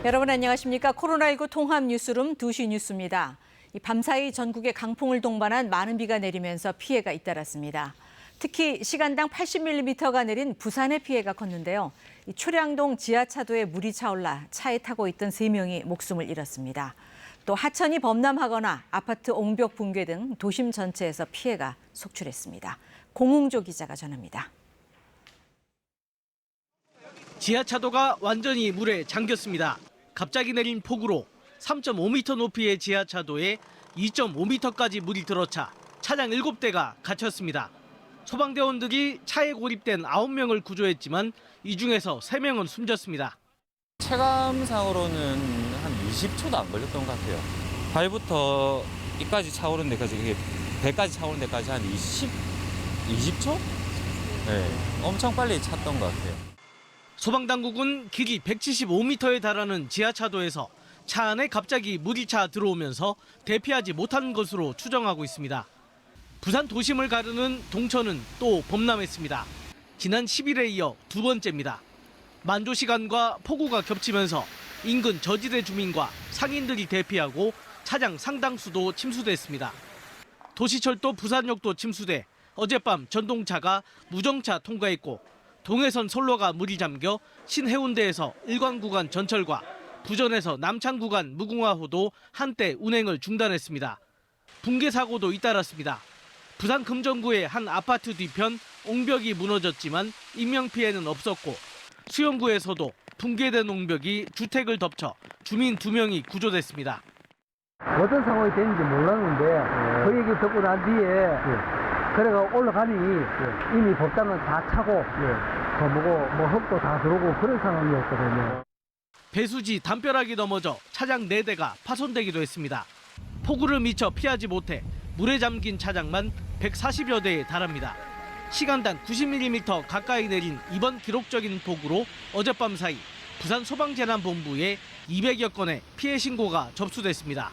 여러분 안녕하십니까? 코로나19 통합 뉴스룸 2시 뉴스입니다. 밤사이 전국에 강풍을 동반한 많은 비가 내리면서 피해가 잇따랐습니다. 특히 시간당 80mm가 내린 부산의 피해가 컸는데요. 초량동 지하차도에 물이 차올라 차에 타고 있던 3명이 목숨을 잃었습니다. 또 하천이 범람하거나 아파트 옹벽 붕괴 등 도심 전체에서 피해가 속출했습니다. 공웅조 기자가 전합니다. 지하차도가 완전히 물에 잠겼습니다. 갑자기 내린 폭우로 3.5m 높이의 지하차도에 2.5m까지 물이 들어차 차량 7대가 갇혔습니다. 소방대원들이 차에 고립된 9명을 구조했지만 이 중에서 3명은 숨졌습니다. 체감상으로는 한 20초도 안 걸렸던 것 같아요. 발부터 이까지 차오른 데까지, 배까지 차오른 데까지 한 20초? 네, 엄청 빨리 찼던 것 같아요. 소방당국은 길이 175m에 달하는 지하차도에서 차 안에 갑자기 물이 차 들어오면서 대피하지 못한 것으로 추정하고 있습니다. 부산 도심을 가르는 동천은 또 범람했습니다. 지난 10일에 이어 두 번째입니다. 만조 시간과 폭우가 겹치면서 인근 저지대 주민과 상인들이 대피하고 차량 상당수도 침수됐습니다. 도시철도 부산역도 침수돼 어젯밤 전동차가 무정차 통과했고 동해선 선로가 물이 잠겨 신해운대에서 일관 구간 전철과 부전에서 남창 구간 무궁화호도 한때 운행을 중단했습니다. 붕괴 사고도 잇따랐습니다. 부산 금정구의 한 아파트 뒤편 옹벽이 무너졌지만 인명피해는 없었고 수영구에서도 붕괴된 옹벽이 주택을 덮쳐 주민 2명이 구조됐습니다. 어떤 상황이 되는지 몰랐는데 그 얘기 듣고 난 뒤에 그래가 올라가니 이미 법당은 다 차고 뭐 흙도 다 들어오고 그런 상황이었거든요. 배수지 담벼락이 넘어져 차량 4대가 파손되기도 했습니다. 폭우를 미처 피하지 못해 물에 잠긴 차량만 140여 대에 달합니다. 시간당 90mm 가까이 내린 이번 기록적인 폭우로 어젯밤 사이 부산 소방재난본부에 200여 건의 피해 신고가 접수됐습니다.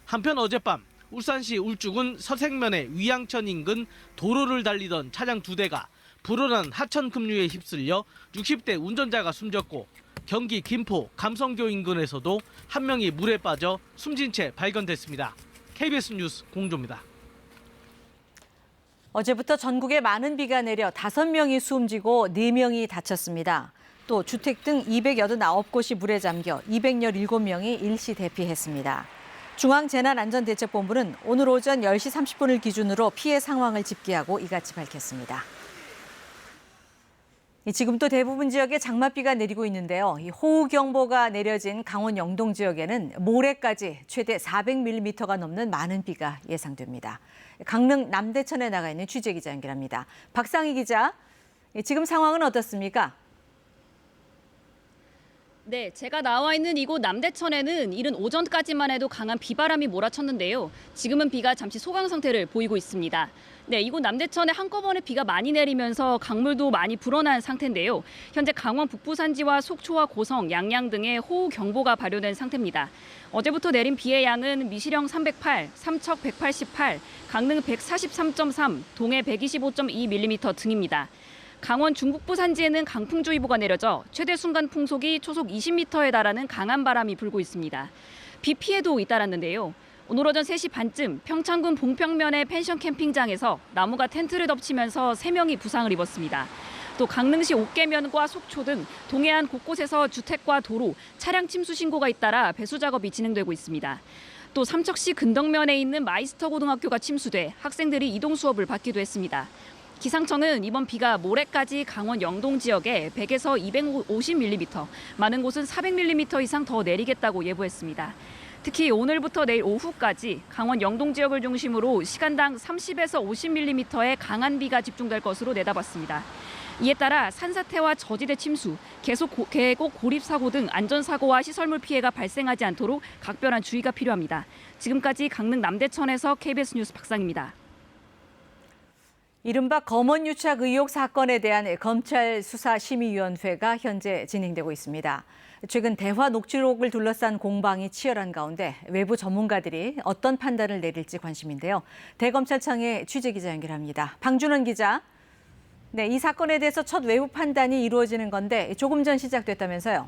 한편 어젯밤 울산시 울주군 서생면의 위양천 인근 도로를 달리던 차량 2대가 불어난 하천 급류에 휩쓸려 60대 운전자가 숨졌고 경기 김포 감성교 인근에서도 한 명이 물에 빠져 숨진 채 발견됐습니다. KBS 뉴스 공조입니다. 어제부터 전국에 많은 비가 내려 5명이 숨지고 4명이 다쳤습니다. 또 주택 등 289곳이 물에 잠겨 217명이 일시 대피했습니다. 중앙재난안전대책본부는 오늘 오전 10시 30분을 기준으로 피해 상황을 집계하고 이같이 밝혔습니다. 지금도 대부분 지역에 장맛비가 내리고 있는데요. 호우경보가 내려진 강원 영동 지역에는 모레까지 최대 400mm가 넘는 많은 비가 예상됩니다. 강릉 남대천에 나가 있는 취재기자 연결합니다. 박상희 기자, 지금 상황은 어떻습니까? 네, 제가 나와 있는 이곳 남대천에는 이른 오전까지만 해도 강한 비바람이 몰아쳤는데요. 지금은 비가 잠시 소강 상태를 보이고 있습니다. 네, 이곳 남대천에 한꺼번에 비가 많이 내리면서 강물도 많이 불어난 상태인데요. 현재 강원 북부산지와 속초와 고성, 양양 등의 호우경보가 발효된 상태입니다. 어제부터 내린 비의 양은 미시령 308, 삼척 188, 강릉 143.3, 동해 125.2mm 등입니다. 강원 중북부 산지에는 강풍주의보가 내려져 최대 순간 풍속이 초속 20m에 달하는 강한 바람이 불고 있습니다. 비 피해도 잇따랐는데요. 오늘 오전 3시 반쯤 평창군 봉평면의 펜션 캠핑장에서 나무가 텐트를 덮치면서 3명이 부상을 입었습니다. 또 강릉시 옥계면과 속초 등 동해안 곳곳에서 주택과 도로, 차량 침수 신고가 잇따라 배수 작업이 진행되고 있습니다. 또 삼척시 근덕면에 있는 마이스터 고등학교가 침수돼 학생들이 이동 수업을 받기도 했습니다. 기상청은 이번 비가 모레까지 강원 영동 지역에 100에서 250mm, 많은 곳은 400mm 이상 더 내리겠다고 예보했습니다. 특히 오늘부터 내일 오후까지 강원 영동 지역을 중심으로 시간당 30에서 50mm의 강한 비가 집중될 것으로 내다봤습니다. 이에 따라 산사태와 저지대 침수, 계곡 고립 사고 등 안전사고와 시설물 피해가 발생하지 않도록 각별한 주의가 필요합니다. 지금까지 강릉 남대천에서 KBS 뉴스 박상입니다. 이른바 검언유착 의혹 사건에 대한 검찰 수사심의위원회가 현재 진행되고 있습니다. 최근 대화 녹취록을 둘러싼 공방이 치열한 가운데 외부 전문가들이 어떤 판단을 내릴지 관심인데요. 대검찰청의 취재기자 연결합니다. 방준원 기자. 네, 이 사건에 대해서 첫 외부 판단이 이루어지는 건데 조금 전 시작됐다면서요?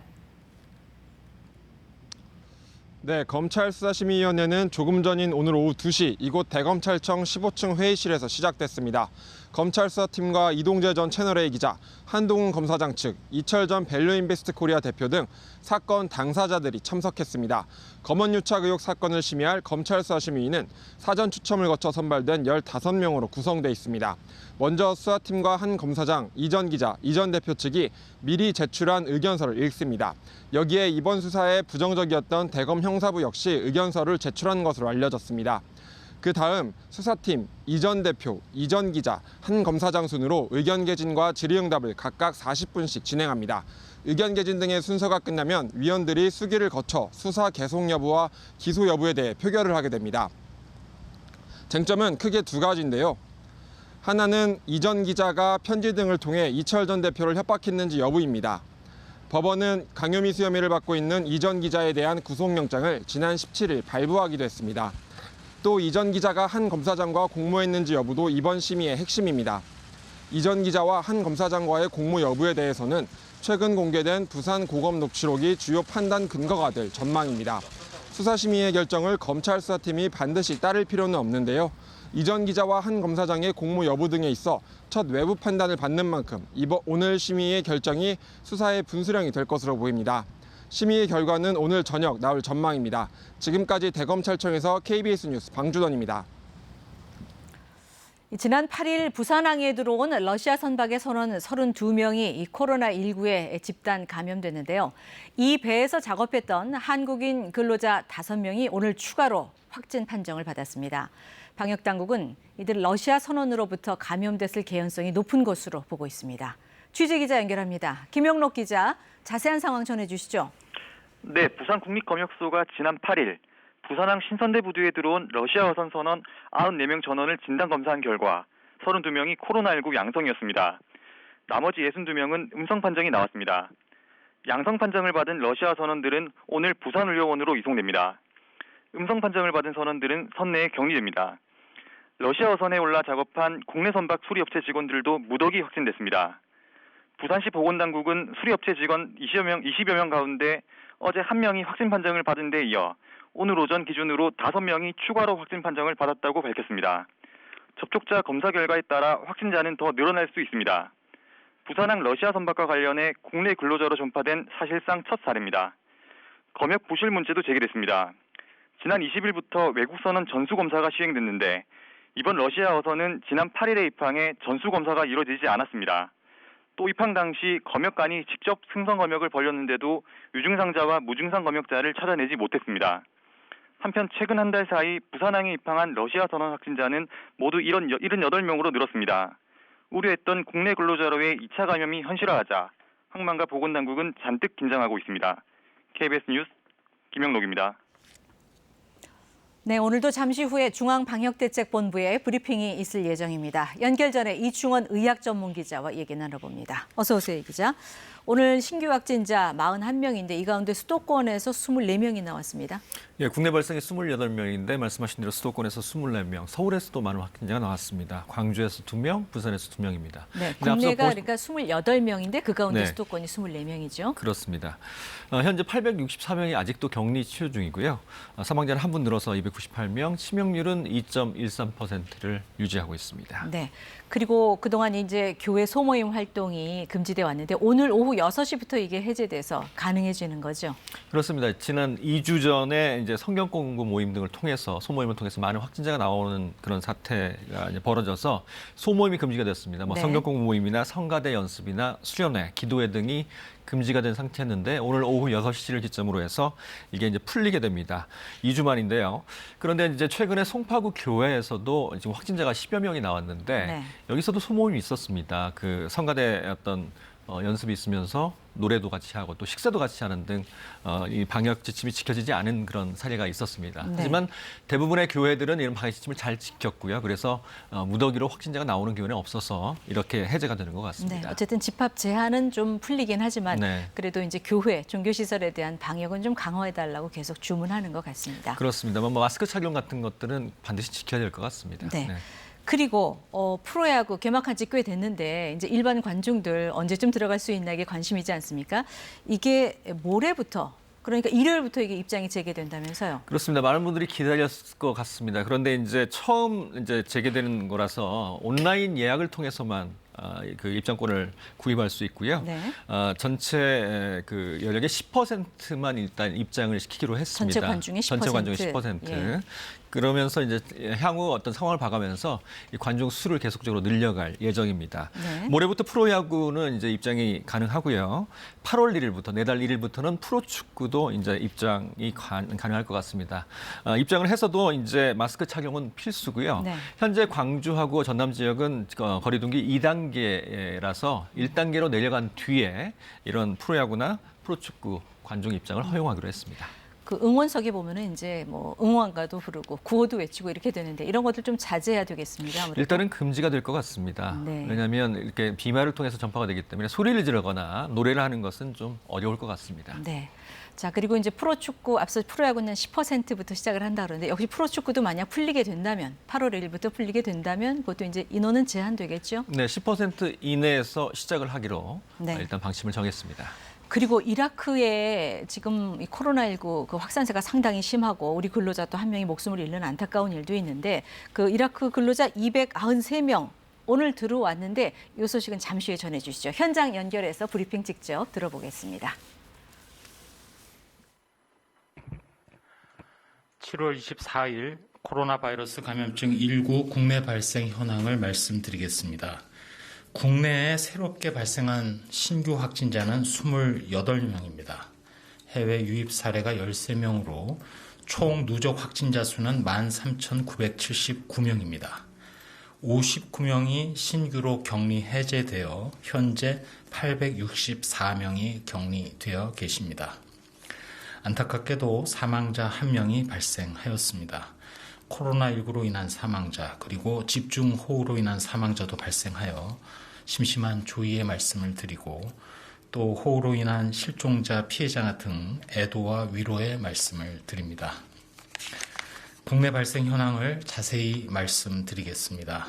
네, 검찰 수사심의위원회는 조금 전인 오늘 오후 2시 이곳 대검찰청 15층 회의실에서 시작됐습니다. 검찰 수사팀과 이동재 전 채널A 기자, 한동훈 검사장 측, 이철 전 밸류인베스트 코리아 대표 등 사건 당사자들이 참석했습니다. 검언유착 의혹 사건을 심의할 검찰 수사심의위는 사전 추첨을 거쳐 선발된 15명으로 구성돼 있습니다. 먼저 수사팀과 한 검사장, 이 전 기자, 이 전 대표 측이 미리 제출한 의견서를 읽습니다. 여기에 이번 수사에 부정적이었던 대검 형사부 역시 의견서를 제출한 것으로 알려졌습니다. 그 다음 수사팀, 이 전 대표, 이 전 기자, 한 검사장 순으로 의견 개진과 질의응답을 각각 40분씩 진행합니다. 의견 개진 등의 순서가 끝나면 위원들이 수기를 거쳐 수사 계속 여부와 기소 여부에 대해 표결을 하게 됩니다. 쟁점은 크게 두 가지인데요. 하나는 이 전 기자가 편지 등을 통해 이철 전 대표를 협박했는지 여부입니다. 법원은 강요미수 혐의를 받고 있는 이 전 기자에 대한 구속영장을 지난 17일 발부하기도 했습니다. 또 이 전 기자가 한 검사장과 공모했는지 여부도 이번 심의의 핵심입니다. 이 전 기자와 한 검사장과의 공모 여부에 대해서는 최근 공개된 부산 고검 녹취록이 주요 판단 근거가 될 전망입니다. 수사심의의 결정을 검찰 수사팀이 반드시 따를 필요는 없는데요. 이 전 기자와 한 검사장의 공모 여부 등에 있어 첫 외부 판단을 받는 만큼 오늘 심의의 결정이 수사의 분수령이 될 것으로 보입니다. 심의의 결과는 오늘 저녁 나올 전망입니다. 지금까지 대검찰청에서 KBS 뉴스 방주던입니다. 지난 8일 부산항에 들어온 러시아 선박의 선원 32명이 이 코로나19에 집단 감염됐는데요. 이 배에서 작업했던 한국인 근로자 5명이 오늘 추가로 확진 판정을 받았습니다. 방역당국은 이들 러시아 선원으로부터 감염됐을 개연성이 높은 것으로 보고 있습니다. 취재기자 연결합니다. 김영록 기자, 자세한 상황 전해주시죠. 네, 부산국립검역소가 지난 8일 부산항 신선대 부두에 들어온 러시아 어선 선원 94명 전원을 진단검사한 결과 32명이 코로나19 양성이었습니다. 나머지 62명은 음성 판정이 나왔습니다. 양성 판정을 받은 러시아 선원들은 오늘 부산의료원으로 이송됩니다. 음성 판정을 받은 선원들은 선내에 격리됩니다. 러시아 어선에 올라 작업한 국내 선박 수리업체 직원들도 무더기 확진됐습니다. 부산시 보건당국은 수리업체 직원 20여 명 가운데 어제 1명이 확진 판정을 받은 데 이어 오늘 오전 기준으로 5명이 추가로 확진 판정을 받았다고 밝혔습니다. 접촉자 검사 결과에 따라 확진자는 더 늘어날 수 있습니다. 부산항 러시아 선박과 관련해 국내 근로자로 전파된 사실상 첫 사례입니다. 검역 부실 문제도 제기됐습니다. 지난 20일부터 외국 선원 전수검사가 시행됐는데 이번 러시아 어선은 지난 8일에 입항해 전수검사가 이루어지지 않았습니다. 또 입항 당시 검역관이 직접 승선 검역을 벌였는데도 유증상자와 무증상 검역자를 찾아내지 못했습니다. 한편 최근 한 달 사이 부산항에 입항한 러시아 선원 확진자는 모두 78명으로 늘었습니다. 우려했던 국내 근로자로의 2차 감염이 현실화하자 항만과 보건당국은 잔뜩 긴장하고 있습니다. KBS 뉴스 김영록입니다. 네, 오늘도 잠시 후에 중앙방역대책본부에 브리핑이 있을 예정입니다. 연결 전에 이충원 의학전문기자와 얘기 나눠봅니다. 어서 오세요, 기자. 오늘 신규 확진자 41명인데 이 가운데 수도권에서 24명이 나왔습니다. 예, 국내 발생이 28명인데 말씀하신 대로 수도권에서 24명, 서울에서도 많은 확진자가 나왔습니다. 광주에서 2명, 부산에서 2명입니다. 네, 국내가 그러니까 28명인데 그 가운데 수도권이 24명이죠. 그렇습니다. 현재 864명이 아직도 격리 치료 중이고요. 사망자는 한 분 늘어서 298명, 치명률은 2.13%를 유지하고 있습니다. 네. 그리고 그동안 이제 교회 소모임 활동이 금지돼 왔는데 오늘 오후 6시부터 이게 해제돼서 가능해지는 거죠. 그렇습니다. 지난 2주 전에 이제 성경 공부 모임 등을 통해서 소모임을 통해서 많은 확진자가 나오는 그런 사태가 이제 벌어져서 소모임이 금지가 됐습니다. 뭐 네. 성경 공부 모임이나 성가대 연습이나 수련회, 기도회 등이 금지가 된 상태였는데 오늘 오후 6시를 기점으로 해서 이게 이제 풀리게 됩니다. 2주 만인데요. 그런데 이제 최근에 송파구 교회에서도 지금 확진자가 10여 명이 나왔는데 네. 여기서도 소모임이 있었습니다. 그 성가대 어떤 연습이 있으면서 노래도 같이 하고 또 식사도 같이 하는 등 이 방역 지침이 지켜지지 않은 그런 사례가 있었습니다. 네. 하지만 대부분의 교회들은 이런 방역 지침을 잘 지켰고요. 그래서 무더기로 확진자가 나오는 교회는 없어서 이렇게 해제가 되는 것 같습니다. 네, 어쨌든 집합 제한은 좀 풀리긴 하지만 네. 그래도 이제 교회, 종교시설에 대한 방역은 좀 강화해달라고 계속 주문하는 것 같습니다. 그렇습니다. 뭐 마스크 착용 같은 것들은 반드시 지켜야 될 것 같습니다. 네. 그리고 프로야구 개막한 지 꽤 됐는데 이제 일반 관중들 언제쯤 들어갈 수 있나 이게 관심이지 않습니까? 이게 모레부터 그러니까 일요일부터 이게 입장이 재개된다면서요? 그렇습니다. 많은 분들이 기다렸을 것 같습니다. 그런데 이제 처음 이제 재개되는 거라서 온라인 예약을 통해서만 그 입장권을 구입할 수 있고요. 네. 전체 그 여력의 10%만 일단 입장을 시키기로 했습니다. 전체 관중의 10%. 전체 관중의 10%. 예. 그러면서 이제 향후 어떤 상황을 봐가면서 이 관중 수를 계속적으로 늘려갈 예정입니다. 네. 모레부터 프로야구는 이제 입장이 가능하고요. 8월 1일부터 내달 1일부터는 프로축구도 이제 입장이 가능할 것 같습니다. 입장을 해서도 이제 마스크 착용은 필수고요. 네. 현재 광주하고 전남 지역은 거리두기 2단계라서 1단계로 내려간 뒤에 이런 프로야구나 프로축구 관중 입장을 허용하기로 했습니다. 그 응원석에 보면은 이제 뭐 응원가도 부르고 구호도 외치고 이렇게 되는데 이런 것들 좀 자제해야 되겠습니다. 아무래도. 일단은 금지가 될 것 같습니다. 네. 왜냐하면 이렇게 비말을 통해서 전파가 되기 때문에 소리를 지르거나 노래를 하는 것은 좀 어려울 것 같습니다. 네. 자, 그리고 이제 프로축구 앞서 프로야구는 10%부터 시작을 한다 그러는데 역시 프로축구도 만약 풀리게 된다면 8월 1일부터 풀리게 된다면 그것도 이제 인원은 제한되겠죠? 네, 10% 이내에서 시작을 하기로 네. 일단 방침을 정했습니다. 그리고 이라크에 지금 이 코로나19 그 확산세가 상당히 심하고 우리 근로자 또 한 명이 목숨을 잃는 안타까운 일도 있는데 그 이라크 근로자 293명 오늘 들어왔는데 이 소식은 잠시 후에 전해주시죠. 현장 연결해서 브리핑 직접 들어보겠습니다. 7월 24일 코로나 바이러스 감염증 19 국내 발생 현황을 말씀드리겠습니다. 국내에 새롭게 발생한 신규 확진자는 28명입니다. 해외 유입 사례가 13명으로 총 누적 확진자 수는 13,979명입니다. 59명이 신규로 격리 해제되어 현재 864명이 격리되어 계십니다. 안타깝게도 사망자 1명이 발생하였습니다. 코로나19로 인한 사망자 그리고 집중호우로 인한 사망자도 발생하여 심심한 조의의 말씀을 드리고 또 호우로 인한 실종자, 피해자 등 애도와 위로의 말씀을 드립니다. 국내 발생 현황을 자세히 말씀드리겠습니다.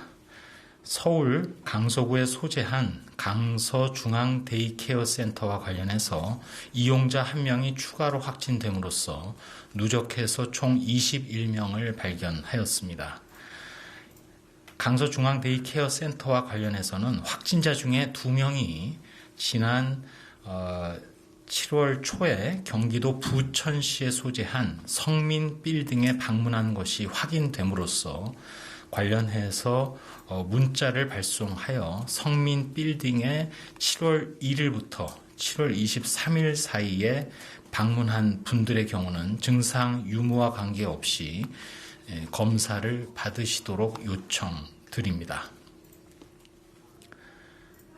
서울 강서구에 소재한 강서중앙 데이케어 센터와 관련해서 이용자 1명이 추가로 확진됨으로써 누적해서 총 21명을 발견하였습니다. 강서중앙 데이케어 센터와 관련해서는 확진자 중에 2명이 지난 7월 초에 경기도 부천시에 소재한 성민 빌딩에 방문한 것이 확인됨으로써 관련해서 문자를 발송하여 성민 빌딩에 7월 1일부터 7월 23일 사이에 방문한 분들의 경우는 증상 유무와 관계없이 검사를 받으시도록 요청드립니다.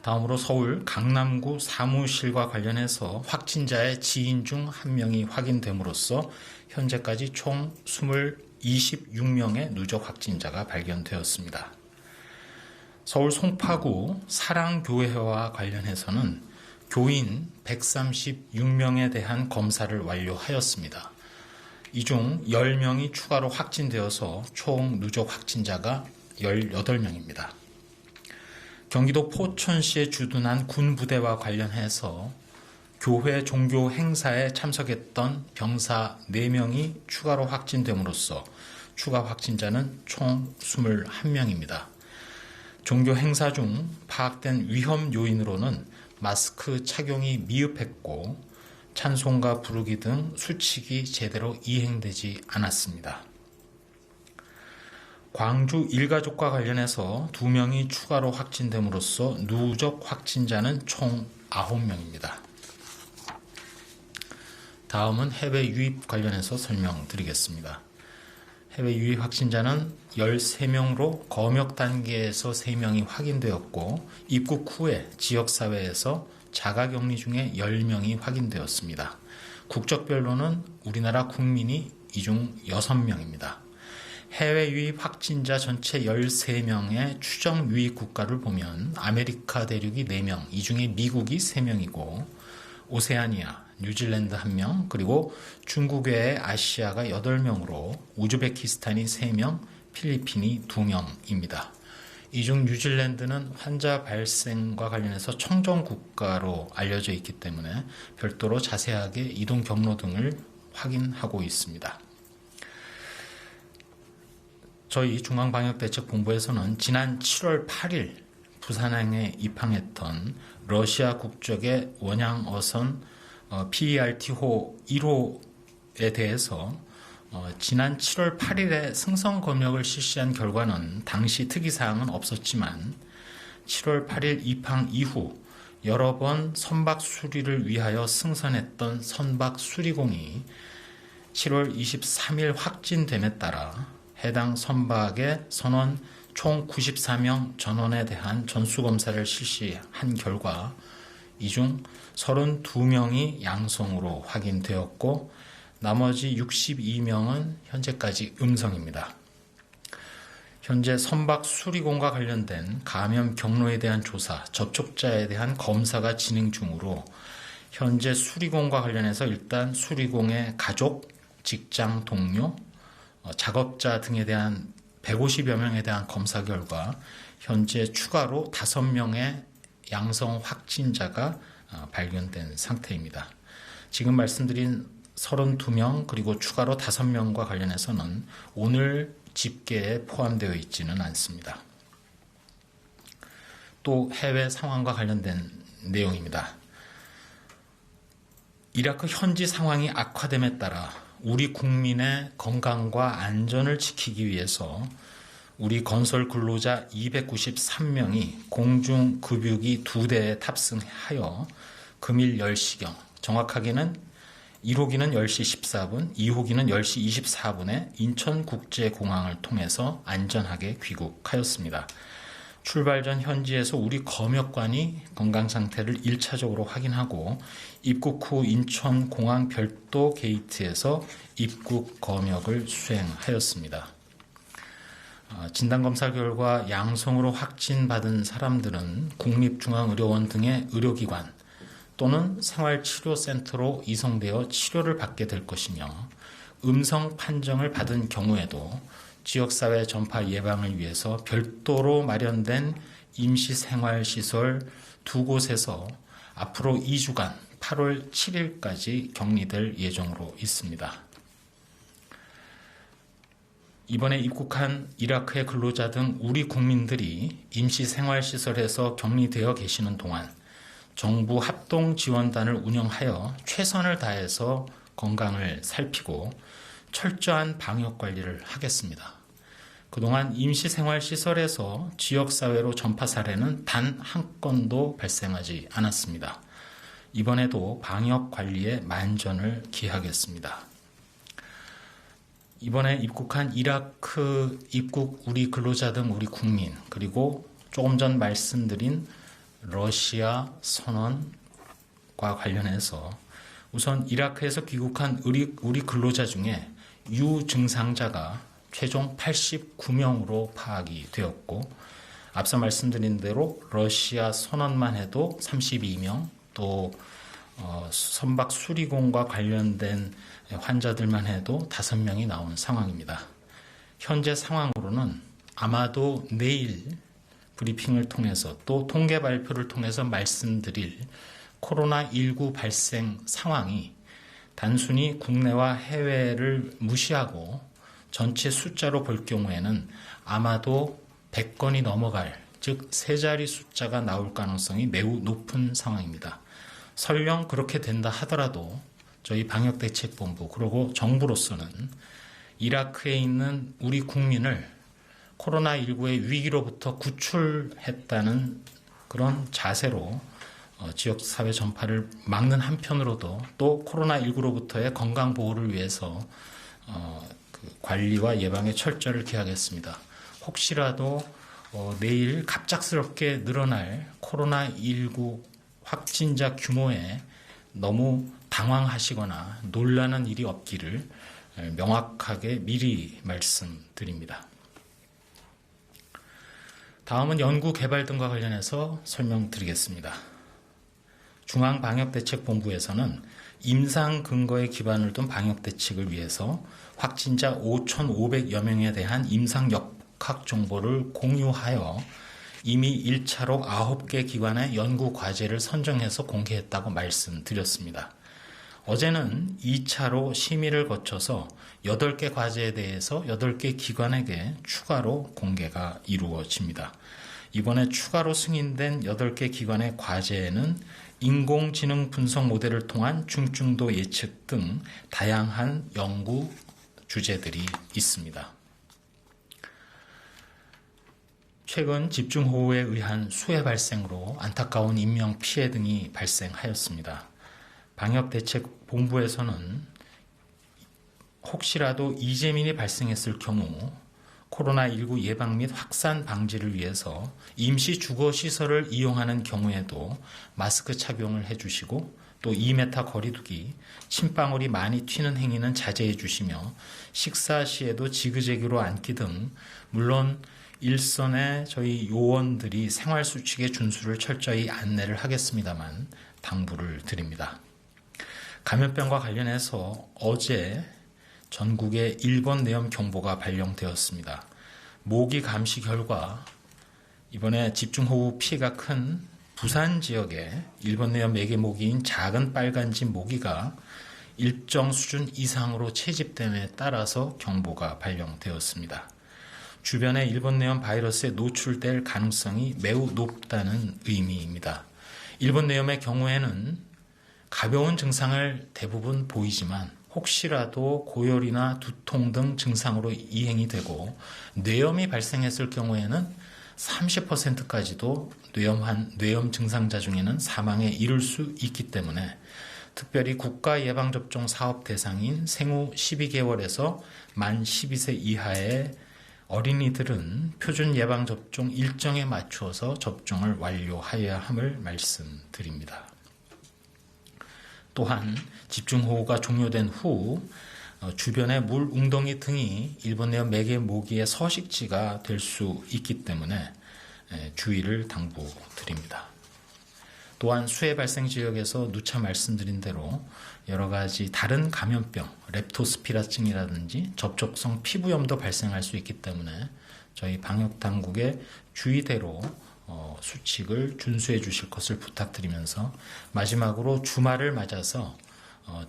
다음으로 서울 강남구 사무실과 관련해서 확진자의 지인 중 1명이 확인됨으로써 현재까지 총 26명의 누적 확진자가 발견되었습니다. 서울 송파구 사랑교회와 관련해서는 교인 136명에 대한 검사를 완료하였습니다. 이 중 10명이 추가로 확진되어서 총 누적 확진자가 18명입니다. 경기도 포천시에 주둔한 군부대와 관련해서 교회 종교 행사에 참석했던 병사 4명이 추가로 확진됨으로써 추가 확진자는 총 21명입니다. 종교 행사 중 파악된 위험 요인으로는 마스크 착용이 미흡했고 찬송가 부르기 등 수칙이 제대로 이행되지 않았습니다. 광주 일가족과 관련해서 2명이 추가로 확진됨으로써 누적 확진자는 총 9명입니다. 다음은 해외 유입 관련해서 설명드리겠습니다. 해외 유입 확진자는 13명으로 검역 단계에서 3명이 확인되었고 입국 후에 지역사회에서 자가격리 중에 10명이 확인되었습니다. 국적별로는 우리나라 국민이 이 중 6명입니다. 해외 유입 확진자 전체 13명의 추정 유입 국가를 보면 아메리카 대륙이 4명, 이 중에 미국이 3명이고 오세아니아, 뉴질랜드 1명, 그리고 중국 외에 아시아가 8명으로 우즈베키스탄이 3명, 필리핀이 2명입니다. 이 중 뉴질랜드는 환자 발생과 관련해서 청정 국가로 알려져 있기 때문에 별도로 자세하게 이동 경로 등을 확인하고 있습니다. 저희 중앙방역대책본부에서는 지난 7월 8일 부산항에 입항했던 러시아 국적의 원양어선 PERT호 1호에 대해서 지난 7월 8일에 승선 검역을 실시한 결과는 당시 특이사항은 없었지만 7월 8일 입항 이후 여러 번 선박 수리를 위하여 승선했던 선박 수리공이 7월 23일 확진됨에 따라 해당 선박의 선원 총 94명 전원에 대한 전수검사를 실시한 결과 이 중 32명이 양성으로 확인되었고 나머지 62명은 현재까지 음성입니다. 현재 선박 수리공과 관련된 감염 경로에 대한 조사, 접촉자에 대한 검사가 진행 중으로 현재 수리공과 관련해서 일단 수리공의 가족, 직장 동료, 작업자 등에 대한 150여 명에 대한 검사 결과 현재 추가로 5명의 양성 확진자가 발견된 상태입니다. 지금 말씀드린 32명 그리고 추가로 5명과 관련해서는 오늘 집계에 포함되어 있지는 않습니다. 또 해외 상황과 관련된 내용입니다. 이라크 현지 상황이 악화됨에 따라 우리 국민의 건강과 안전을 지키기 위해서 우리 건설 근로자 293명이 공중급유기 2대에 탑승하여 금일 10시경, 정확하게는 1호기는 10시 14분, 2호기는 10시 24분에 인천국제공항을 통해서 안전하게 귀국하였습니다. 출발 전 현지에서 우리 검역관이 건강 상태를 1차적으로 확인하고 입국 후 인천공항 별도 게이트에서 입국 검역을 수행하였습니다. 진단검사 결과 양성으로 확진받은 사람들은 국립중앙의료원 등의 의료기관 또는 생활치료센터로 이송되어 치료를 받게 될 것이며 음성 판정을 받은 경우에도 지역사회 전파 예방을 위해서 별도로 마련된 임시생활시설 2곳에서 앞으로 2주간 8월 7일까지 격리될 예정으로 있습니다. 이번에 입국한 이라크의 근로자 등 우리 국민들이 임시생활시설에서 격리되어 계시는 동안 정부 합동지원단을 운영하여 최선을 다해서 건강을 살피고 철저한 방역관리를 하겠습니다. 그동안 임시생활시설에서 지역사회로 전파 사례는 단 한 건도 발생하지 않았습니다. 이번에도 방역관리에 만전을 기하겠습니다. 이번에 입국한 이라크 입국 우리 근로자 등 우리 국민 그리고 조금 전 말씀드린 러시아 선원과 관련해서 우선 이라크에서 귀국한 우리 근로자 중에 유증상자가 최종 89명으로 파악이 되었고 앞서 말씀드린 대로 러시아 선원만 해도 32명 또 선박 수리공과 관련된 환자들만 해도 5명이 나온 상황입니다. 현재 상황으로는 아마도 내일 브리핑을 통해서 또 통계 발표를 통해서 말씀드릴 코로나19 발생 상황이 단순히 국내와 해외를 무시하고 전체 숫자로 볼 경우에는 아마도 100건이 넘어갈, 즉 3자리 숫자가 나올 가능성이 매우 높은 상황입니다. 설령 그렇게 된다 하더라도 저희 방역대책본부 그리고 정부로서는 이라크에 있는 우리 국민을 코로나19의 위기로부터 구출했다는 그런 자세로 지역사회 전파를 막는 한편으로도 또 코로나19로부터의 건강보호를 위해서 관리와 예방에 철저를 기하겠습니다. 혹시라도 내일 갑작스럽게 늘어날 코로나19 확진자 규모에 너무 당황하시거나 놀라는 일이 없기를 명확하게 미리 말씀드립니다. 다음은 연구 개발 등과 관련해서 설명드리겠습니다. 중앙방역대책본부에서는 임상 근거에 기반을 둔 방역대책을 위해서 확진자 5,500여 명에 대한 임상 역학 정보를 공유하여 이미 1차로 9개 기관의 연구 과제를 선정해서 공개했다고 말씀드렸습니다. 어제는 2차로 심의를 거쳐서 8개 과제에 대해서 8개 기관에게 추가로 공개가 이루어집니다. 이번에 추가로 승인된 8개 기관의 과제에는 인공지능 분석 모델을 통한 중증도 예측 등 다양한 연구 주제들이 있습니다. 최근 집중호우에 의한 수해 발생으로 안타까운 인명 피해 등이 발생하였습니다. 방역대책본부에서는 혹시라도 이재민이 발생했을 경우 코로나19 예방 및 확산 방지를 위해서 임시 주거시설을 이용하는 경우에도 마스크 착용을 해주시고 또 2m 거리두기, 침방울이 많이 튀는 행위는 자제해 주시며 식사 시에도 지그재그로 앉기 등 물론 일선의 저희 요원들이 생활수칙의 준수를 철저히 안내를 하겠습니다만 당부를 드립니다. 감염병과 관련해서 어제 전국에 1번 뇌염 경보가 발령되었습니다. 모기 감시 결과 이번에 집중호우 피해가 큰 부산 지역에 1번 뇌염 매개 모기인 작은 빨간집 모기가 일정 수준 이상으로 채집됨에 따라서 경보가 발령되었습니다. 주변에 1번 뇌염 바이러스에 노출될 가능성이 매우 높다는 의미입니다. 1번 뇌염의 경우에는 가벼운 증상을 대부분 보이지만 혹시라도 고열이나 두통 등 증상으로 이행이 되고 뇌염이 발생했을 경우에는 30%까지도 뇌염 증상자 중에는 사망에 이를 수 있기 때문에 특별히 국가예방접종 사업 대상인 생후 12개월에서 만 12세 이하의 어린이들은 표준 예방접종 일정에 맞추어서 접종을 완료해야 함을 말씀드립니다. 또한 집중호우가 종료된 후 주변의 물, 웅덩이 등이 1번 뇌염 매개 모기의 서식지가 될 수 있기 때문에 주의를 당부드립니다. 또한 수해 발생 지역에서 누차 말씀드린 대로 여러 가지 다른 감염병, 렙토스피라증이라든지 접촉성 피부염도 발생할 수 있기 때문에 저희 방역당국의 주의대로 수칙을 준수해 주실 것을 부탁드리면서 마지막으로 주말을 맞아서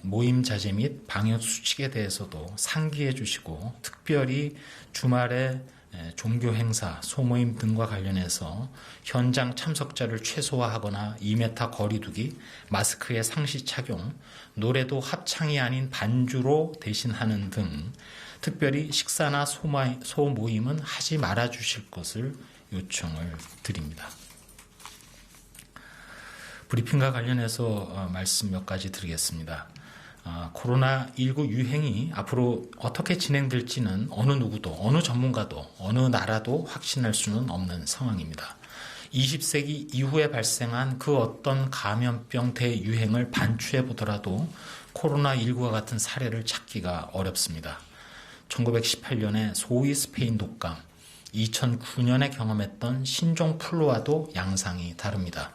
모임 자제 및 방역 수칙에 대해서도 상기해 주시고 특별히 주말에 종교 행사, 소모임 등과 관련해서 현장 참석자를 최소화하거나 2m 거리두기, 마스크의 상시 착용, 노래도 합창이 아닌 반주로 대신하는 등 특별히 식사나 소모임은 하지 말아 주실 것을 요청을 드립니다. 브리핑과 관련해서 말씀 몇 가지 드리겠습니다. 코로나19 유행이 앞으로 어떻게 진행될지는 어느 누구도, 어느 전문가도, 어느 나라도 확신할 수는 없는 상황입니다. 20세기 이후에 발생한 그 어떤 감염병 대유행을 반추해 보더라도 코로나19와 같은 사례를 찾기가 어렵습니다. 1918년에 소위 스페인 독감, 2009년에 경험했던 신종플루와도 양상이 다릅니다.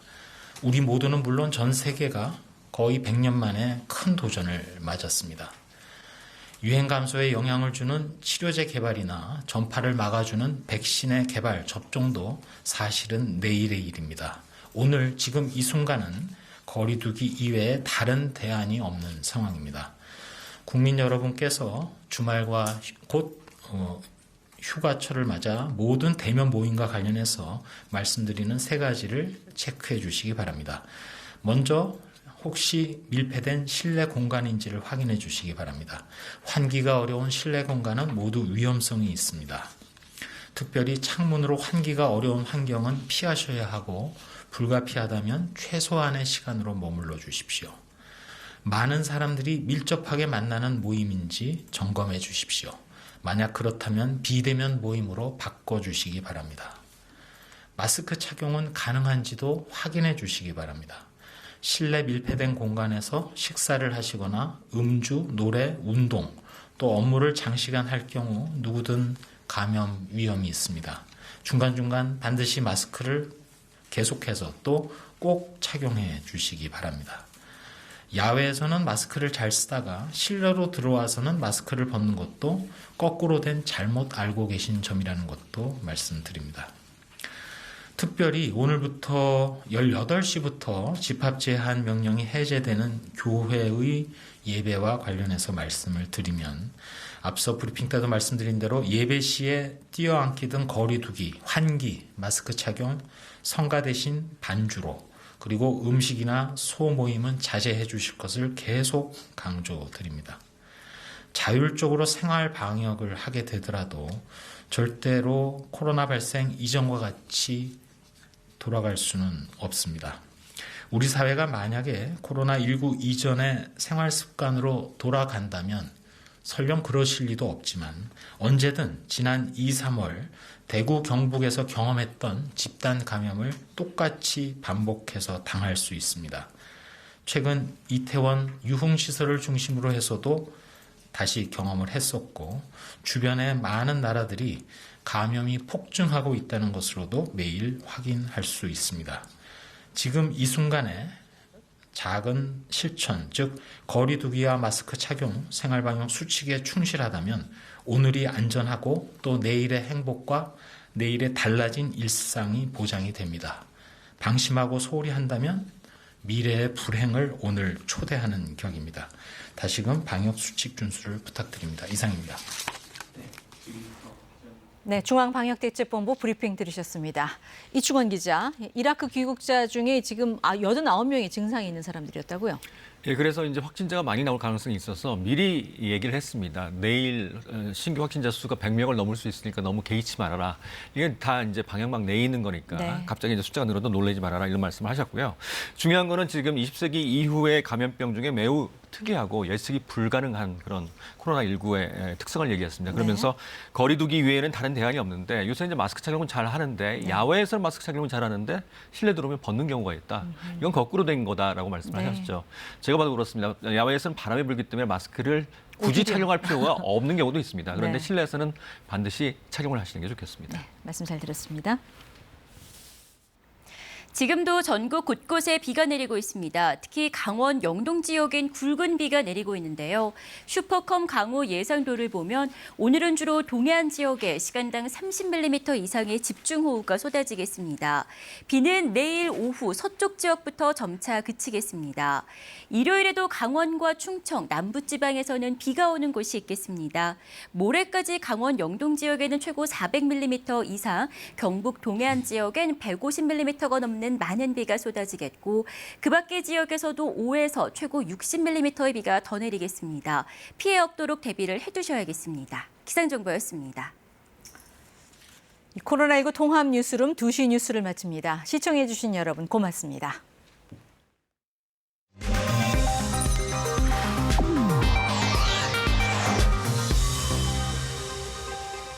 우리 모두는 물론 전 세계가 거의 100년 만에 큰 도전을 맞았습니다. 유행 감소에 영향을 주는 치료제 개발이나 전파를 막아주는 백신의 개발, 접종도 사실은 내일의 일입니다. 오늘 지금 이 순간은 거리두기 이외에 다른 대안이 없는 상황입니다. 국민 여러분께서 주말과 곧 휴가철을 맞아 모든 대면 모임과 관련해서 말씀드리는 3가지를 체크해 주시기 바랍니다. 먼저 혹시 밀폐된 실내 공간인지를 확인해 주시기 바랍니다. 환기가 어려운 실내 공간은 모두 위험성이 있습니다. 특별히 창문으로 환기가 어려운 환경은 피하셔야 하고 불가피하다면 최소한의 시간으로 머물러 주십시오. 많은 사람들이 밀접하게 만나는 모임인지 점검해 주십시오. 만약 그렇다면 비대면 모임으로 바꿔주시기 바랍니다. 마스크 착용은 가능한지도 확인해 주시기 바랍니다. 실내 밀폐된 공간에서 식사를 하시거나 음주, 노래, 운동, 또 업무를 장시간 할 경우 누구든 감염 위험이 있습니다. 중간중간 반드시 마스크를 계속해서 또 꼭 착용해 주시기 바랍니다. 야외에서는 마스크를 잘 쓰다가 실내로 들어와서는 마스크를 벗는 것도 거꾸로 된 잘못 알고 계신 점이라는 것도 말씀드립니다. 특별히 오늘부터 18시부터 집합 제한 명령이 해제되는 교회의 예배와 관련해서 말씀을 드리면 앞서 브리핑 때도 말씀드린 대로 예배 시에 뛰어앉기 등 거리두기, 환기, 마스크 착용, 성가 대신 반주로 그리고 음식이나 소모임은 자제해 주실 것을 계속 강조드립니다. 자율적으로 생활 방역을 하게 되더라도 절대로 코로나 발생 이전과 같이 돌아갈 수는 없습니다. 우리 사회가 만약에 코로나19 이전의 생활 습관으로 돌아간다면 설령 그러실 리도 없지만 언제든 지난 2, 3월 대구 경북에서 경험했던 집단 감염을 똑같이 반복해서 당할 수 있습니다. 최근 이태원 유흥시설을 중심으로 해서도 다시 경험을 했었고 주변의 많은 나라들이 감염이 폭증하고 있다는 것으로도 매일 확인할 수 있습니다. 지금 이 순간에 작은 실천, 즉 거리두기와 마스크 착용, 생활방역 수칙에 충실하다면 오늘이 안전하고 또 내일의 행복과 내일의 달라진 일상이 보장이 됩니다. 방심하고 소홀히 한다면 미래의 불행을 오늘 초대하는 격입니다. 다시금 방역 수칙 준수를 부탁드립니다. 이상입니다. 네, 중앙방역대책본부 브리핑 들으셨습니다. 이충원 기자, 이라크 귀국자 중에 지금 89명의 증상이 있는 사람들이었다고요? 예, 그래서 이제 확진자가 많이 나올 가능성이 있어서 미리 얘기를 했습니다. 내일 신규 확진자 수가 100명을 넘을 수 있으니까 너무 개의치 말아라. 이게 다 이제 방역망 내에 있는 거니까 네. 갑자기 이제 숫자가 늘어도 놀라지 말아라 이런 말씀을 하셨고요. 중요한 거는 지금 20세기 이후의 감염병 중에 매우 특이하고 예측이 불가능한 그런 코로나19의 특성을 얘기했습니다. 그러면서 거리두기 외에는 다른 대안이 없는데 요새 이제 마스크 착용은 잘 하는데 야외에서는 마스크 착용은 잘 하는데 실내 들어오면 벗는 경우가 있다. 이건 거꾸로 된 거다라고 말씀을 하셨죠. 제가 봐도 그렇습니다. 야외에서는 바람이 불기 때문에 마스크를 굳이 착용할 필요가 없는 경우도 있습니다. 그런데 실내에서는 반드시 착용을 하시는 게 좋겠습니다. 네, 말씀 잘 들었습니다. 지금도 전국 곳곳에 비가 내리고 있습니다. 특히 강원 영동 지역엔 굵은 비가 내리고 있는데요. 슈퍼컴 강우 예상도를 보면 오늘은 주로 동해안 지역에 시간당 30mm 이상의 집중호우가 쏟아지겠습니다. 비는 내일 오후 서쪽 지역부터 점차 그치겠습니다. 일요일에도 강원과 충청, 남부지방에서는 비가 오는 곳이 있겠습니다. 모레까지 강원 영동 지역에는 최고 400mm 이상, 경북 동해안 지역엔 150mm가 넘는 많은 비가 쏟아지겠고 그 밖의 지역에서도 5에서 최고 60mm의 비가 더 내리겠습니다. 피해 없도록 대비를 해두셔야겠습니다. 기상정보였습니다. 코로나19 통합 뉴스룸 2시 뉴스를 마칩니다. 시청해주신 여러분 고맙습니다.